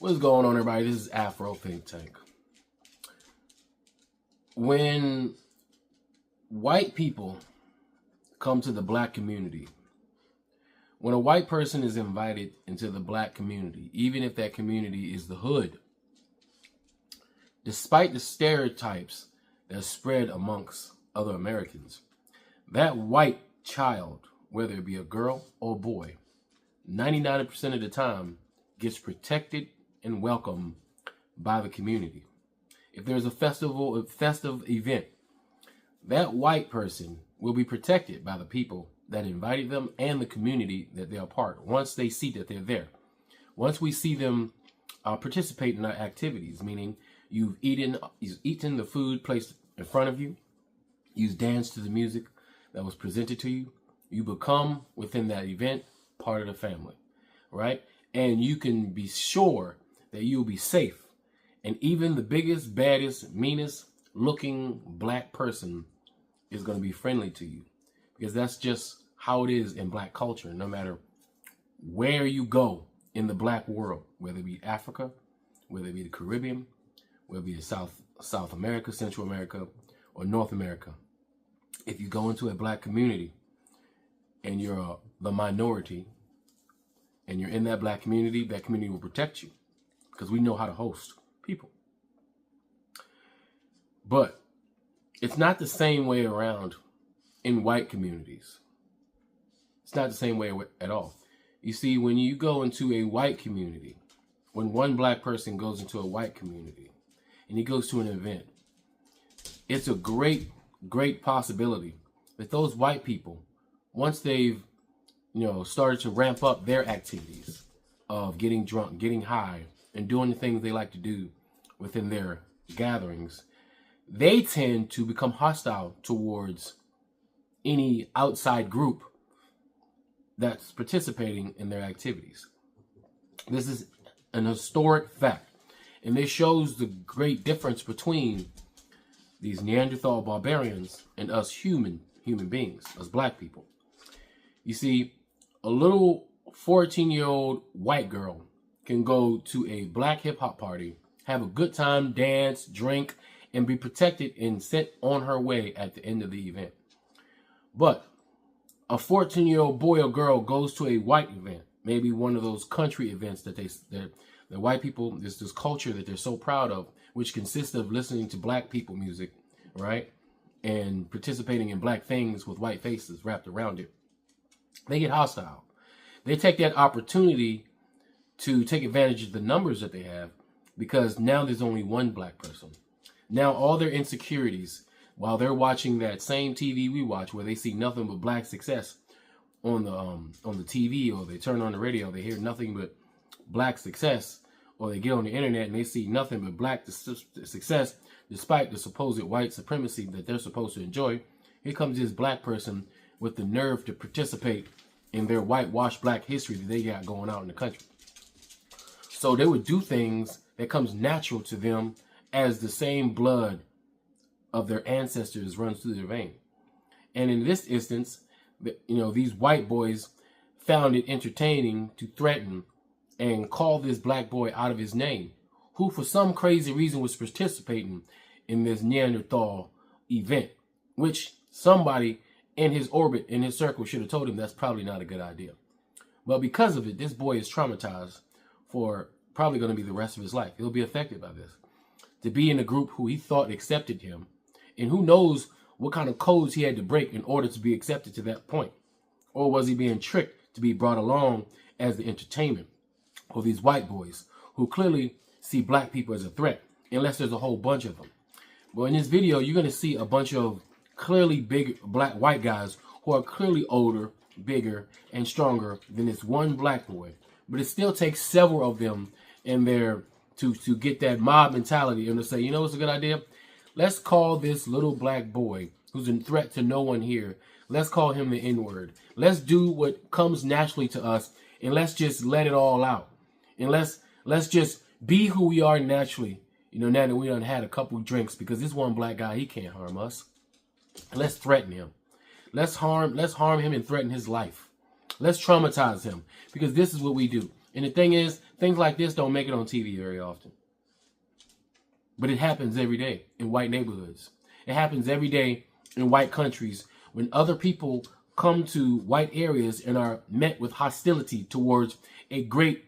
What's going on, everybody? This is Afro Think Tank. When white people come to the black community, when a white person is invited into the black community, even if that community is the hood, despite the stereotypes that spread amongst other Americans, that white child, whether it be a girl or boy, 99% of the time gets protected and welcomed by the community. If there's a festive event, that white person will be protected by the people that invited them and the community that they're a part. Once they see that they're there, once we see them participate in our activities, meaning you've eaten the food placed in front of you, you've danced to the music that was presented to you, you become within that event part of the family, right? And you can be sure that you'll be safe. And even the biggest, baddest, meanest looking black person is going to be friendly to you, because that's just how it is in black culture. No matter where you go in the black world, whether it be Africa, whether it be the Caribbean, whether it be South America, Central America, or North America, if you go into a black community and you're the minority and you're in that black community, that community will protect you, because we know how to host people. But it's not the same way around in white communities. It's not the same way at all. You see, when you go into a white community, when one black person goes into a white community and he goes to an event, it's a great possibility that those white people, once they've started to ramp up their activities of getting drunk, getting high, and doing the things they like to do within their gatherings, they tend to become hostile towards any outside group that's participating in their activities. This is an historic fact, and this shows the great difference between these Neanderthal barbarians and us human beings, us black people. You see, a little 14-year-old white girl can go to a black hip-hop party, have a good time, dance, drink, and be protected and sent on her way at the end of the event. But a 14-year-old boy or girl goes to a white event, maybe one of those country events that the white people, this culture that they're so proud of, which consists of listening to black people music, right? And participating in black things with white faces wrapped around it. They get hostile. They take that opportunity to take advantage of the numbers that they have, because now there's only one black person. Now all their insecurities, while they're watching that same TV we watch, where they see nothing but black success on the TV, or they turn on the radio, they hear nothing but black success, or they get on the internet and they see nothing but black success, despite the supposed white supremacy that they're supposed to enjoy. Here comes this black person with the nerve to participate in their whitewashed black history that they got going out in the country. So they would do things that comes natural to them, as the same blood of their ancestors runs through their vein. And in this instance, these white boys found it entertaining to threaten and call this black boy out of his name, who for some crazy reason was participating in this Neanderthal event, which somebody in his orbit, in his circle, should have told him that's probably not a good idea. But because of it, this boy is traumatized for probably going to be the rest of his life. He'll be affected by this. To be in a group who he thought accepted him, and who knows what kind of codes he had to break in order to be accepted to that point. Or was he being tricked to be brought along as the entertainment of these white boys who clearly see black people as a threat, unless there's a whole bunch of them. Well, in this video, you're going to see a bunch of clearly big white guys who are clearly older, bigger, and stronger than this one black boy. But it still takes several of them in there to get that mob mentality and to say, what's a good idea? Let's call this little black boy, who's a threat to no one here, let's call him the N-word. Let's do what comes naturally to us, and let's just let it all out. And let's just be who we are naturally, now that we done had a couple drinks, because this one black guy, he can't harm us. Let's threaten him. Let's harm him and threaten his life. Let's traumatize him, because this is what we do. And the thing is, Things like this don't make it on TV very often. But it happens every day in white neighborhoods. It happens every day in white countries when other people come to white areas and are met with hostility towards a great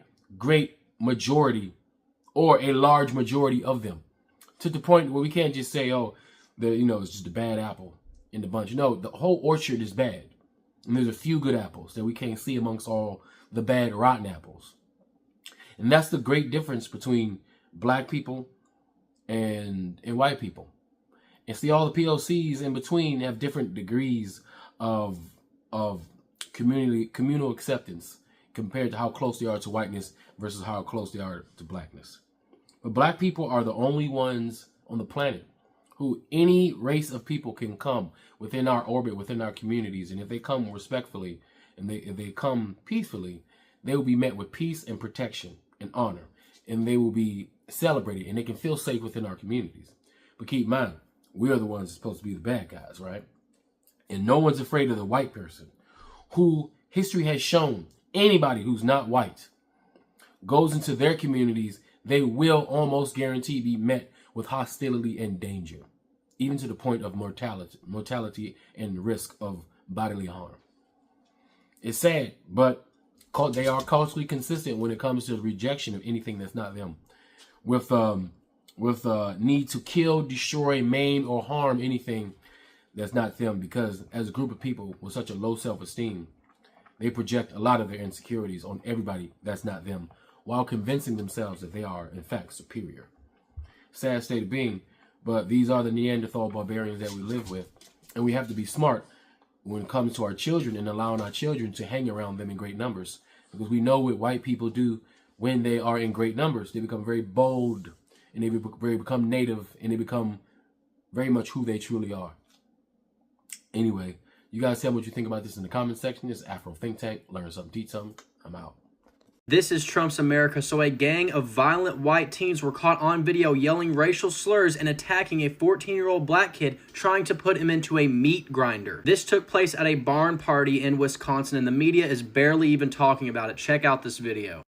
majority or a large majority of them, to the point where we can't just say, oh, it's just a bad apple in the bunch. No, the whole orchard is bad. And there's a few good apples that we can't see amongst all the bad, rotten apples. And that's the great difference between black people and white people. And see, all the POCs in between have different degrees of communal acceptance compared to how close they are to whiteness versus how close they are to blackness. But black people are the only ones on the planet who any race of people can come within our orbit, within our communities. And if they come respectfully and if they come peacefully, they will be met with peace and protection and honor. And they will be celebrated and they can feel safe within our communities. But keep in mind, we are the ones supposed to be the bad guys, right? And no one's afraid of the white person who history has shown anybody who's not white goes into their communities, they will almost guarantee be met with hostility and danger, even to the point of mortality and risk of bodily harm. It's sad, but they are culturally consistent when it comes to the rejection of anything that's not them, with need to kill, destroy, maim, or harm anything that's not them, because as a group of people with such a low self-esteem, they project a lot of their insecurities on everybody that's not them, while convincing themselves that they are, in fact, superior. Sad state of being, but these are the Neanderthal barbarians that we live with, and we have to be smart when it comes to our children and allowing our children to hang around them in great numbers, because we know what white people do when they are in great numbers. They become very bold, and they become native, and they become very much who they truly are. Anyway, you guys tell me what you think about this in the comment section. This is Afro Think Tank. Learn something, teach something. I'm out. This is Trump's America. So a gang of violent white teens were caught on video yelling racial slurs and attacking a 14-year-old black kid, trying to put him into a meat grinder. This took place at a barn party in Wisconsin, and the media is barely even talking about it. Check out this video.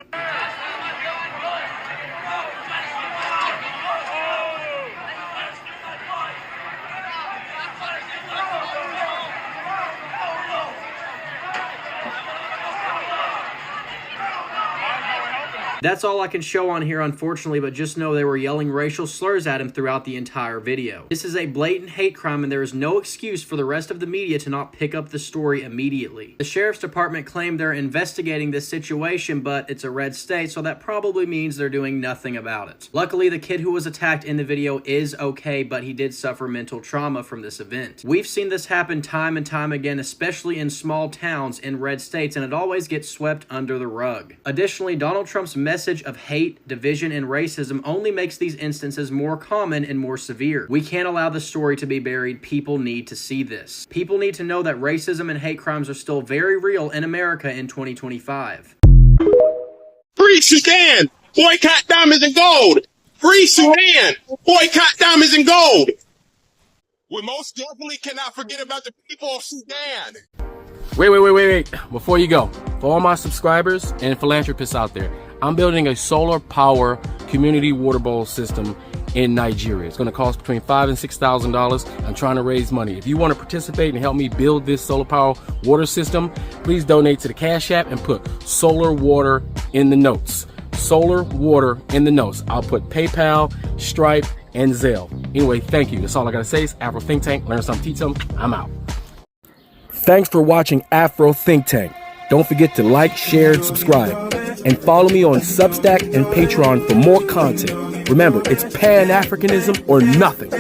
That's all I can show on here, unfortunately, but just know they were yelling racial slurs at him throughout the entire video. This is a blatant hate crime, and there is no excuse for the rest of the media to not pick up the story immediately. The sheriff's department claimed they're investigating this situation, but it's a red state, so that probably means they're doing nothing about it. Luckily, the kid who was attacked in the video is okay, but he did suffer mental trauma from this event. We've seen this happen time and time again, especially in small towns in red states, and it always gets swept under the rug. Additionally, Donald Trump's message of hate, division, and racism only makes these instances more common and more severe. We can't allow the story to be buried. People need to see this. People need to know that racism and hate crimes are still very real in America in 2025. Free Sudan! Boycott diamonds and gold! Free Sudan! Boycott diamonds and gold! We most definitely cannot forget about the people of Sudan! Wait. Before you go, for all my subscribers and philanthropists out there, I'm building a solar power community water bowl system in Nigeria. It's going to cost between $5,000 and $6,000. I'm trying to raise money. If you want to participate and help me build this solar power water system, please donate to the Cash App and put solar water in the notes. Solar water in the notes. I'll put PayPal, Stripe, and Zelle. Anyway, thank you. That's all I got to say. It's Afro Think Tank. Learn something, teach something. I'm out. Thanks for watching Afro Think Tank. Don't forget to like, share, and subscribe. And follow me on Substack and Patreon for more content. Remember, it's Pan-Africanism or nothing.